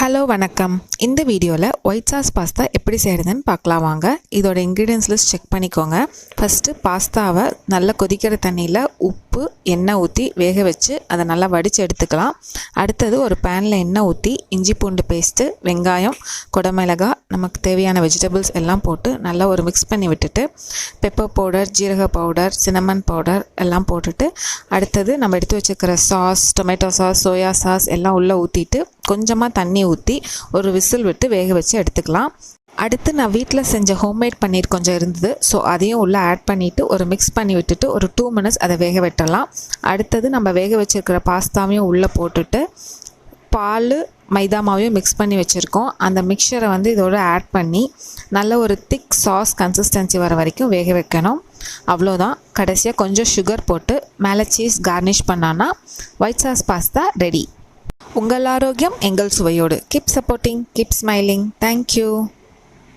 Hello வணக்கம். இந்த வீடியோவில் ஒயிட் சாஸ் பாஸ்தா எப்படி செய்கிறதுன்னு பார்க்கலாம் வாங்க. இதோட இன்க்ரீடியன்ஸ் லிஸ்ட் செக் பண்ணிக்கோங்க. ஃபஸ்ட்டு பாஸ்தாவை நல்லா கொதிக்கிற தண்ணியில் உப்பு எண்ணெய் ஊற்றி வேக வச்சு அதை நல்லா வடித்து எடுத்துக்கலாம். அடுத்தது ஒரு பேனில் எண்ணெய் ஊற்றி இஞ்சி பூண்டு பேஸ்ட்டு, வெங்காயம், குடமிளகாய், நமக்கு தேவையான வெஜிடபிள்ஸ் எல்லாம் போட்டு நல்லா ஒரு மிக்ஸ் பண்ணி விட்டுட்டு பெப்பர் பவுடர், ஜீரக பவுடர், சின்னமன் பவுடர் எல்லாம் போட்டுட்டு அடுத்தது நம்ம எடுத்து வச்சுக்கிற sauce, tomato sauce, soya sauce எல்லாம் உள்ளே ஊற்றிட்டு கொஞ்சமாக தண்ணி ஊற்றி ஒரு விசில் விட்டு வேக வச்சு எடுத்துக்கலாம். அடுத்து நான் வீட்டில் செஞ்ச ஹோம்மேட் பன்னீர் கொஞ்சம் இருந்தது, ஸோ அதையும் உள்ளே ஆட் பண்ணிவிட்டு ஒரு மிக்ஸ் பண்ணி விட்டுட்டு ஒரு 2 minutes அதை வேக விட்டுடலாம். அடுத்தது நம்ம வேக வச்சுருக்கிற பாஸ்தாவையும் உள்ளே போட்டுட்டு பால், மைதா மாவையும் மிக்ஸ் பண்ணி வச்சுருக்கோம். அந்த மிக்சரை இதோட ஆட் பண்ணி நல்ல ஒரு திக் சாஸ் கன்சிஸ்டன்சி வர வரைக்கும் வேக வைக்கணும். அவ்வளோதான். கடைசியாக கொஞ்சம் சுகர் போட்டு மேலே சீஸ் கார்னிஷ் பண்ணான்னா ஒயிட் சாஸ் பாஸ்தா ரெடி. உங்கள் ஆரோக்கியம் எங்கள் சுவையோடு. Keep supporting, keep smiling. Thank you.